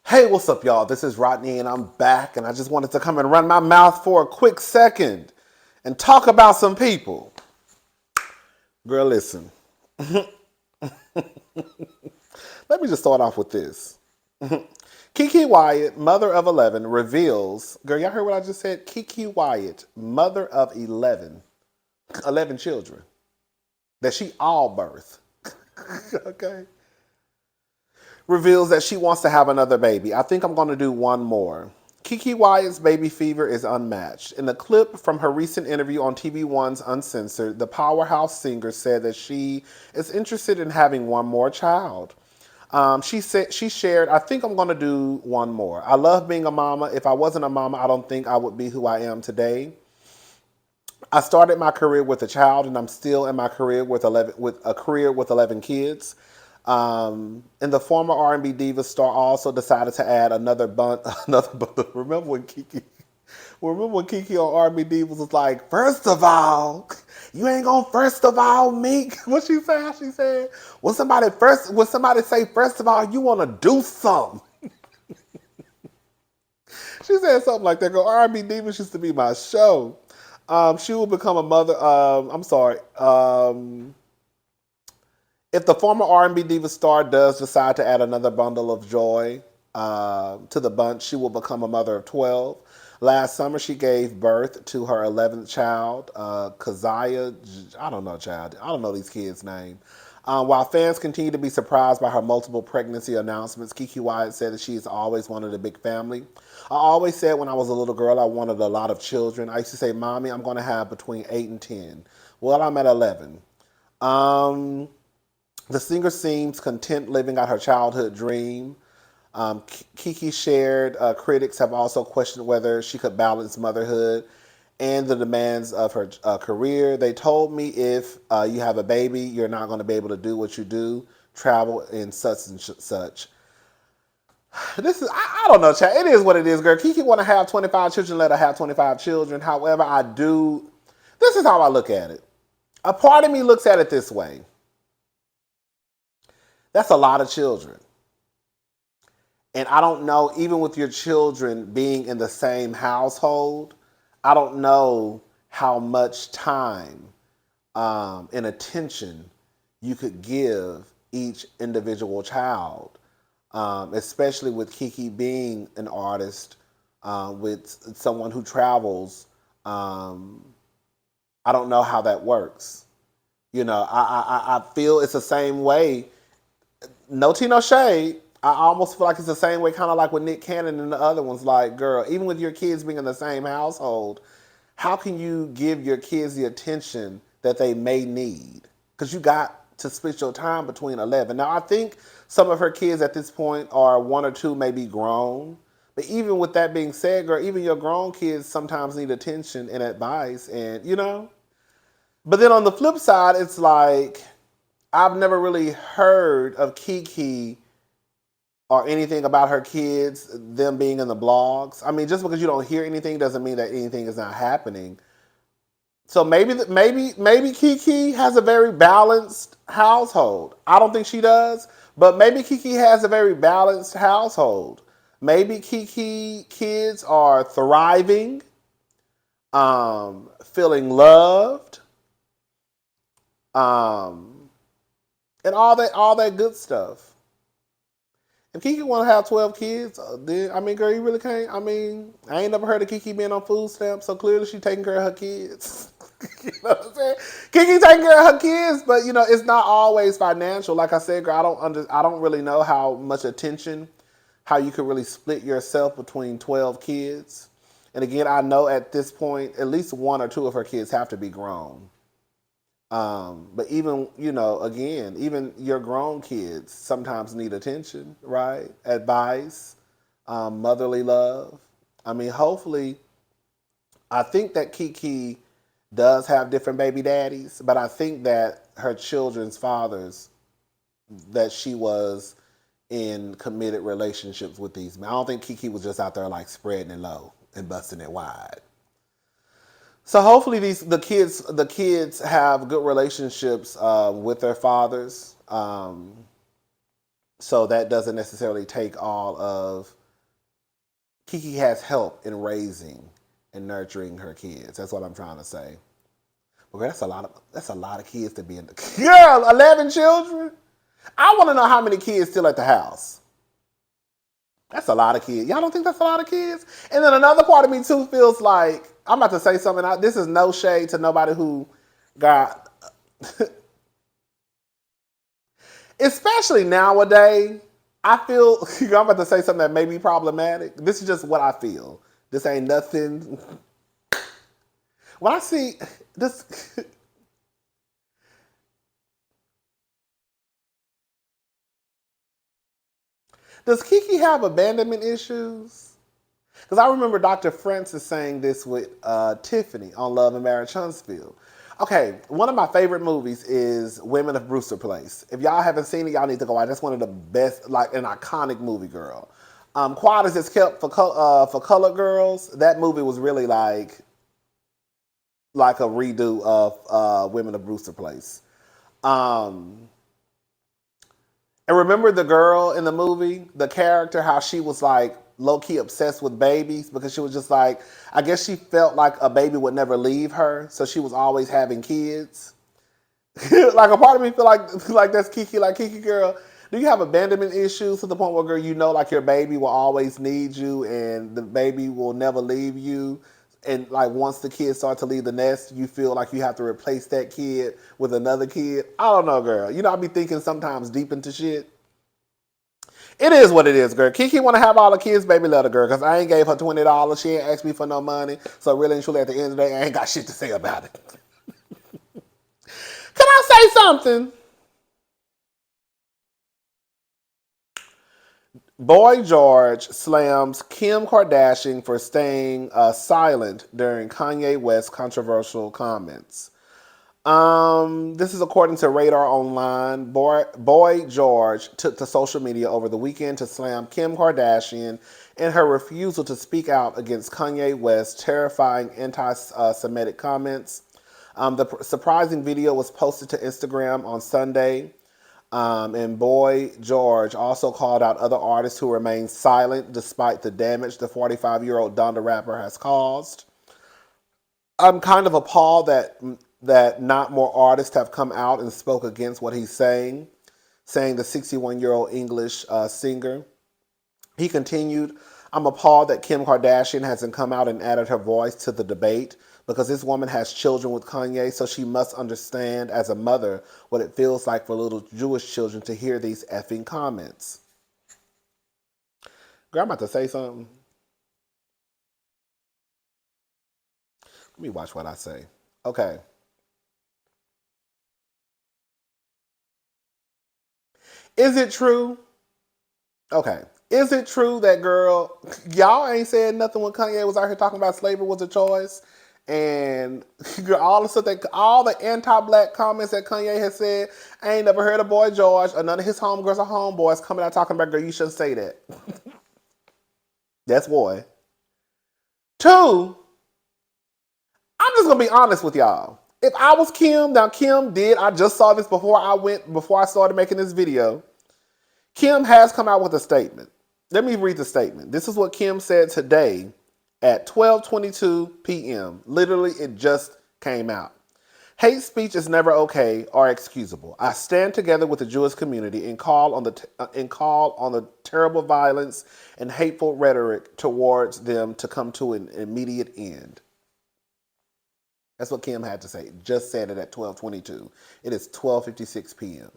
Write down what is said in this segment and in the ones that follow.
Hey, what's up, y'all? This is Rodney, and I'm back, and I just wanted to come and run my mouth for a quick second and talk about some people. Girl, listen. Let me just start off with this. Keke Wyatt, mother of 11, reveals. Girl, y'all heard what I just said? Keke Wyatt, mother of 11 children that she all birthed. Okay. Reveals that she wants to have another baby. I think I'm going to do one more. Keke Wyatt's baby fever is unmatched. In a clip from her recent interview on TV One's Uncensored, the powerhouse singer said that she is interested in having one more child. She shared, I think I'm going to do one more. I love being a mama. If I wasn't a mama, I don't think I would be who I am today. I started my career with a child, and I'm still in my career with 11 kids. And the former R&B diva star also decided to add another bundle. Remember when Keke on R&B Divas was like, first of all, you ain't gonna first of all me. What she said? She said, when somebody say first of all, you wanna do something. She said something like that. Go, R&B Divas used to be my show. She will become a mother. I'm sorry. If the former R&B diva star does decide to add another bundle of joy to the bunch, she will become a mother of 12. Last summer, she gave birth to her 11th child, Keziah. I don't know, child. I don't know these kids' name. While fans continue to be surprised by her multiple pregnancy announcements, Keke Wyatt said that she's always wanted a big family. I always said when I was a little girl I wanted a lot of children. I used to say, Mommy, I'm going to have between 8 and 10. Well, I'm at 11. The singer seems content living out her childhood dream. Keke shared critics have also questioned whether she could balance motherhood and the demands of her career. They told me if you have a baby, you're not going to be able to do what you do, travel and such and such. This is, I don't know, Chad. It is what it is, girl. Keke want to have 25 children, let her have 25 children. However, this is how I look at it. A part of me looks at it this way. That's a lot of children. And I don't know, even with your children being in the same household, I don't know how much time and attention you could give each individual child, especially with Keke being an artist, with someone who travels. I don't know how that works. You know, I feel it's the same way. No tea, no shade. I almost feel like it's the same way, kind of like with Nick Cannon and the other ones. Like, girl, even with your kids being in the same household, how can you give your kids the attention that they may need? Because you got to split your time between 11. Now, I think some of her kids at this point are 1 or 2, maybe grown. But even with that being said, girl, even your grown kids sometimes need attention and advice, and you know. But then on the flip side, it's like I've never really heard of Keke or anything about her kids, them being in the blogs. I mean, just because you don't hear anything doesn't mean that anything is not happening. So maybe Keke has a very balanced household. I don't think she does, but maybe Keke has a very balanced household. Maybe Keke kids are thriving, feeling loved, and all that good stuff. If Keke want to have 12 kids, then, I mean, girl, you really can't. I mean, I ain't never heard of Keke being on food stamps, so clearly she taking care of her kids. You know what I'm saying? Keke taking care of her kids, but, you know, it's not always financial. Like I said, girl, I don't really know how much attention, how you could really split yourself between 12 kids. And again, I know at this point, at least 1 or 2 of her kids have to be grown. But even, you know, again, even your grown kids sometimes need attention, right? Advice, motherly love. I mean, hopefully, I think that Keke does have different baby daddies, but I think that her children's fathers, that she was in committed relationships with these men. I don't think Keke was just out there like spreading it low and busting it wide. So hopefully the kids have good relationships with their fathers. So that doesn't necessarily take all of. Keke has help in raising and nurturing her kids. That's what I'm trying to say. Well, that's a lot of kids to be in the girl. 11 children. I want to know how many kids still at the house. That's a lot of kids. Y'all don't think that's a lot of kids? And then another part of me too feels like I'm about to say something. This is no shade to nobody who got, especially nowadays. I feel I'm about to say something that may be problematic. This is just what I feel. This ain't nothing. When I see this, does Keke have abandonment issues? Because I remember Dr. Francis saying this with Tiffany on Love and Marriage Huntsville. Okay, one of my favorite movies is Women of Brewster Place. If y'all haven't seen it, y'all need to go watch. That's one of the best, like an iconic movie, girl. Quiet as It's Kept for colored girls. That movie was really like a redo of Women of Brewster Place. And remember the girl in the movie, the character, how she was like low-key obsessed with babies because she was just like, I guess she felt like a baby would never leave her, so she was always having kids. Like a part of me feel like that's Keke, like Keke girl. Do you have abandonment issues to the point where, girl, you know, like your baby will always need you and the baby will never leave you? And like once the kids start to leave the nest, you feel like you have to replace that kid with another kid. I don't know, girl. You know, I be thinking sometimes deep into shit. It is what it is, girl. Keke want to have all the kids, baby, let her, girl. Because I ain't gave her $20. She ain't asked me for no money. So really and truly, at the end of the day, I ain't got shit to say about it. Can I say something? Boy George slams Kim Kardashian for staying silent during Kanye West's controversial comments. This is according to Radar Online. Boy George took to social media over the weekend to slam Kim Kardashian in her refusal to speak out against Kanye West's terrifying anti-Semitic comments. The surprising video was posted to Instagram on Sunday. And Boy George also called out other artists who remain silent despite the damage the 45-year-old Donda rapper has caused. I'm kind of appalled that not more artists have come out and spoke against what he's saying the 61-year-old English singer. He continued, I'm appalled that Kim Kardashian hasn't come out and added her voice to the debate because this woman has children with Kanye, so she must understand as a mother what it feels like for little Jewish children to hear these effing comments. Girl, I'm about to say something. Let me watch what I say. Okay. Is it true? Okay. Is it true that, girl, y'all ain't said nothing when Kanye was out here talking about slavery was a choice? And all the stuff all the anti-black comments that Kanye has said, I ain't never heard of Boy George or none of his homegirls or homeboys coming out talking about, girl, you shouldn't say that. That's one. Two, I'm just gonna be honest with y'all. If I was Kim, now Kim did, I just saw this before I started making this video. Kim has come out with a statement. Let me read the statement. This is what Kim said today at 12:22 p.m. Literally, it just came out. Hate speech is never okay or excusable. I stand together with the Jewish community and call on the terrible violence and hateful rhetoric towards them to come to an immediate end. That's what Kim had to say. Just said it at 12:22. It is 12:56 p.m.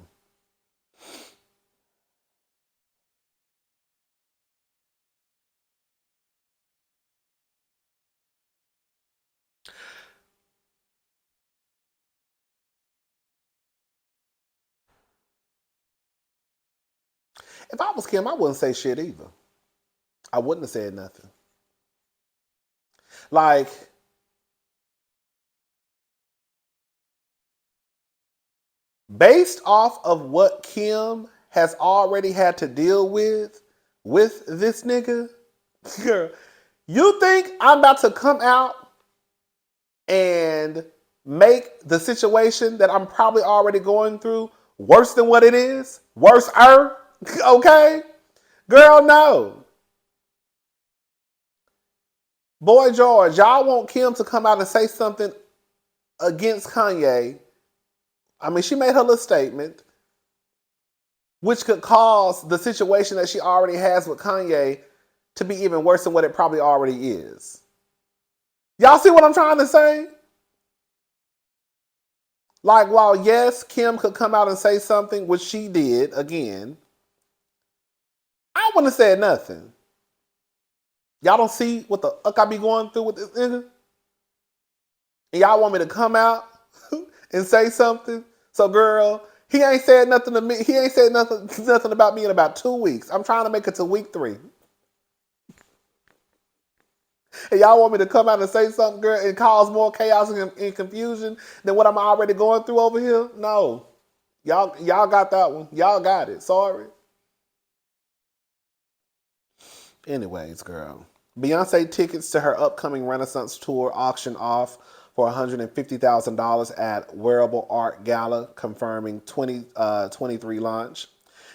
If I was Kim, I wouldn't say shit either. I wouldn't have said nothing. Like, based off of what Kim has already had to deal with this nigga, girl, you think I'm about to come out and make the situation that I'm probably already going through worse than what it is? Worse-er? Okay? Girl, no. Boy George, y'all want Kim to come out and say something against Kanye. I mean, she made her little statement, which could cause the situation that she already has with Kanye to be even worse than what it probably already is. Y'all see what I'm trying to say? Like, while yes, Kim could come out and say something, which she did again, I wouldn't have said nothing. Y'all don't see what the fuck I be going through with this nigga? And y'all want me to come out and say something? So, girl, he ain't said nothing to me. He ain't said nothing about me in about 2 weeks. I'm trying to make it to week 3. And y'all want me to come out and say something, girl, and cause more chaos and confusion than what I'm already going through over here? No. Y'all got that one. Y'all got it. Sorry. Anyways, girl. Beyonce tickets to her upcoming Renaissance tour auction off for $150,000 at Wearable Art Gala, confirming 2023 launch.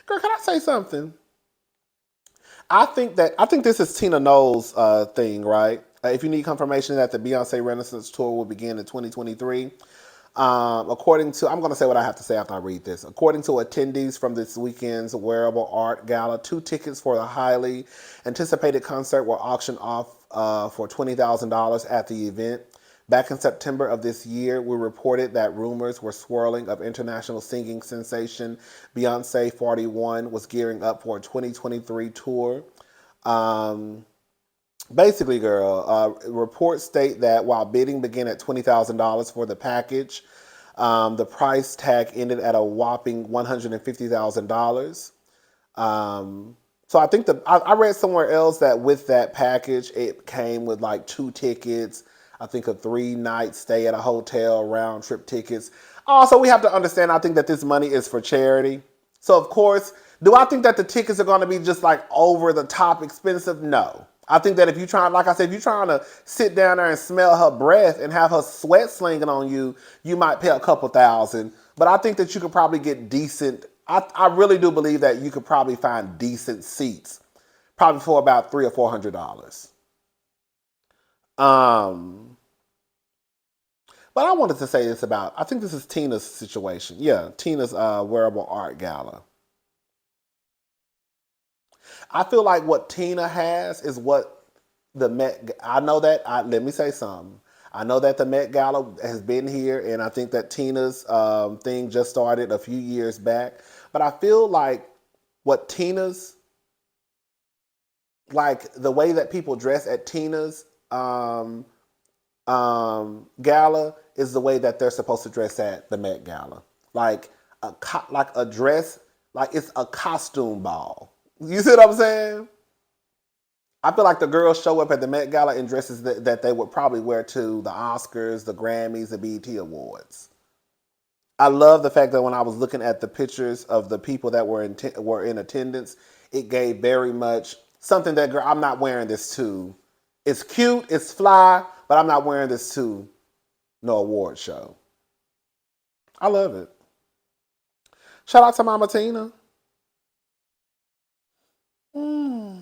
Girl, can I say something? I think this is Tina Knowles' thing, right? If you need confirmation that the Beyonce Renaissance tour will begin in 2023, according to, I'm going to say what I have to say after I read this. According to attendees from this weekend's Wearable Art Gala, 2 tickets for the highly anticipated concert were auctioned off for $20,000 at the event. Back in September of this year, we reported that rumors were swirling of international singing sensation Beyoncé 41 was gearing up for a 2023 tour. Basically, girl, reports state that while bidding began at $20,000 for the package, the price tag ended at a whopping $150,000. So I think I read somewhere else that with that package, it came with like 2 tickets. I think a 3-night stay at a hotel, round trip tickets. Also, we have to understand, I think that this money is for charity. So of course, do I think that the tickets are going to be just like over the top expensive? No. I think that if you're trying, like I said, if you're trying to sit down there and smell her breath and have her sweat slinging on you, you might pay a couple thousand. But I think that you could probably get decent. I really do believe that you could probably find decent seats, probably for about $300 or $400. But I wanted to say this about, I think this is Tina's situation. Yeah, Tina's Wearable Art Gala. I feel like what Tina has is what the Met, I know that, let me say something. I know that the Met Gala has been here, and I think that Tina's thing just started a few years back. But I feel like what Tina's, like the way that people dress at Tina's gala is the way that they're supposed to dress at the Met Gala. Like a dress, like it's a costume ball. You see what I'm saying? I feel like the girls show up at the Met Gala in dresses that they would probably wear to the Oscars, the Grammys, the BET Awards. I love the fact that when I was looking at the pictures of the people that were in attendance, it gave very much something that, girl, I'm not wearing this to. It's cute, it's fly, but I'm not wearing this to no award show. I love it. Shout out to Mama Tina. Mm.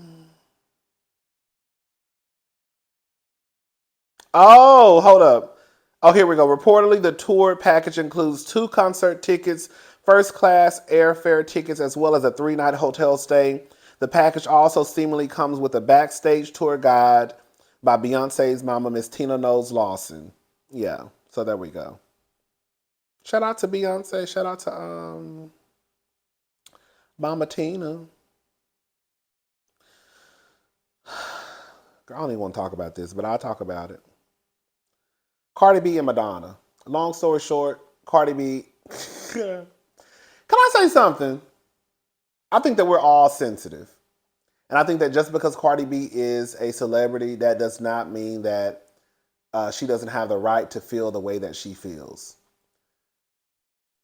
Oh, hold up. Oh, here we go. Reportedly, the tour package includes 2 concert tickets, first class airfare tickets, as well as a 3-night hotel stay. The package also seemingly comes with a backstage tour guide by Beyonce's mama, Miss Tina Knowles Lawson. Yeah, so there we go. Shout out to Beyonce. Shout out to Mama Tina. I don't even want to talk about this, but I'll talk about it. Cardi B and Madonna. Long story short, Cardi B. Can I say something? I think that we're all sensitive. And I think that just because Cardi B is a celebrity, that does not mean that she doesn't have the right to feel the way that she feels.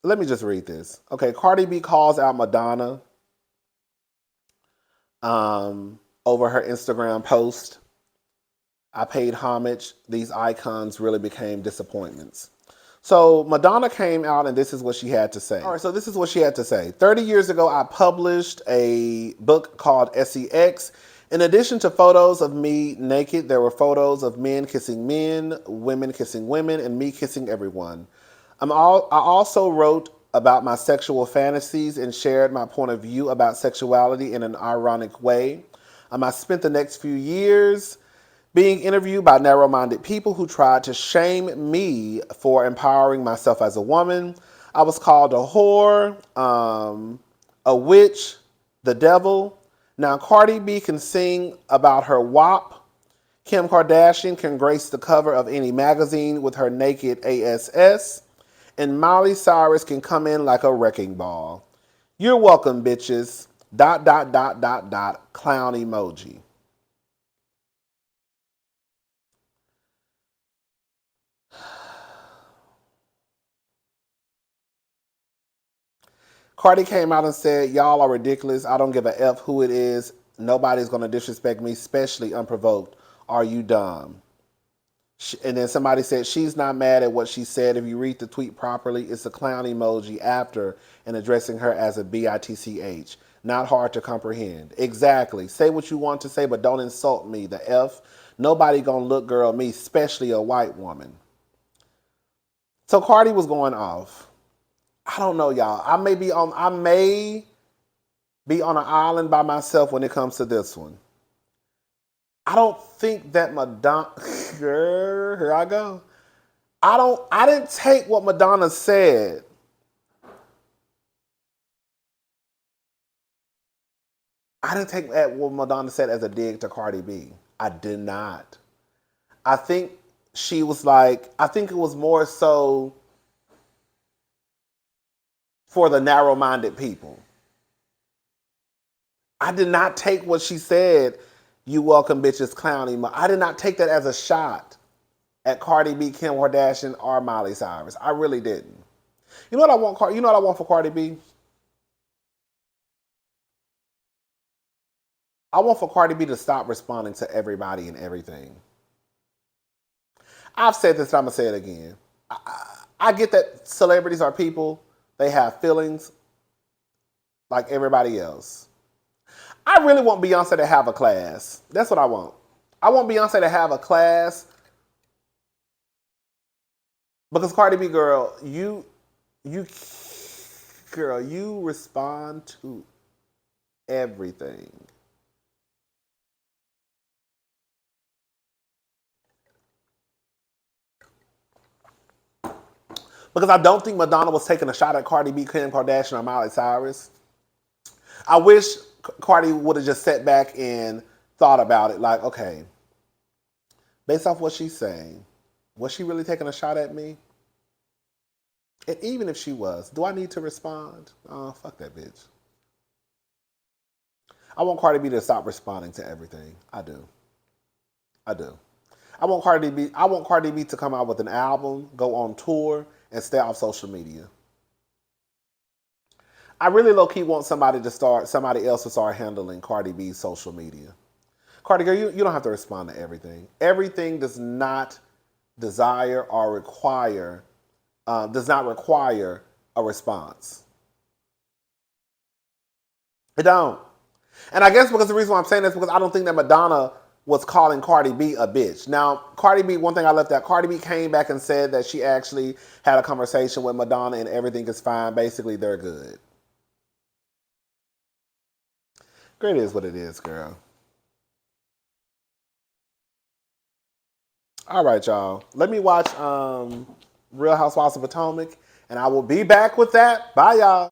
Let me just read this. Okay, Cardi B calls out Madonna over her Instagram post. I paid homage. These icons really became disappointments. So Madonna came out and this is what she had to say. All right, so this is what she had to say. 30 years ago, I published a book called SEX. In addition to photos of me naked, there were photos of men kissing men, women kissing women, and me kissing everyone. I also wrote about my sexual fantasies and shared my point of view about sexuality in an ironic way. I spent the next few years being interviewed by narrow-minded people who tried to shame me for empowering myself as a woman. I was called a whore, a witch, the devil. Now Cardi B can sing about her WAP. Kim Kardashian can grace the cover of any magazine with her naked ASS. And Miley Cyrus can come in like a wrecking ball. You're welcome, bitches. ... Clown emoji. Cardi came out and said, y'all are ridiculous. I don't give a F who it is. Nobody's going to disrespect me, especially unprovoked. Are you dumb? And then somebody said, she's not mad at what she said. If you read the tweet properly, it's a clown emoji after and addressing her as a bitch. Not hard to comprehend. Exactly. Say what you want to say, but don't insult me. The F. Nobody gonna look girl me, especially a white woman. So Cardi was going off. I don't know, y'all. I may be on an island by myself when it comes to this one. I don't think that Madonna. Here I go. I didn't take what Madonna said. I didn't take what Madonna said as a dig to Cardi B. I did not. I think she was like, I think it was more so for the narrow-minded people. I did not take what she said, you welcome bitches clowning. I did not take that as a shot at Cardi B, Kim Kardashian, or Miley Cyrus. I really didn't. You know what I want? You know what I want for Cardi B? I want for Cardi B to stop responding to everybody and everything. I've said this, and I'm gonna say it again. I get that celebrities are people; they have feelings like everybody else. I really want Beyonce to have a class. That's what I want. I want Beyonce to have a class because Cardi B, girl, you respond to everything. Because I don't think Madonna was taking a shot at Cardi B, Kim Kardashian, or Miley Cyrus. I wish Cardi would have just sat back and thought about it. Like, okay, based off what she's saying, was she really taking a shot at me? And even if she was, do I need to respond? Oh, fuck that bitch. I want Cardi B to stop responding to everything. I do. I do. I want Cardi B to come out with an album, go on tour, and stay off social media. I really low key want somebody else to start handling Cardi B's social media. Cardi girl, you don't have to respond to everything. Everything does not desire or require does not require a response. It don't. And I guess because the reason why I'm saying this is because I don't think that Madonna was calling Cardi B a bitch. Now, Cardi B, one thing I left out, Cardi B came back and said that she actually had a conversation with Madonna and everything is fine. Basically, they're good. Great is what it is, girl. All right, y'all. Let me watch Real Housewives of Potomac, and I will be back with that. Bye, y'all.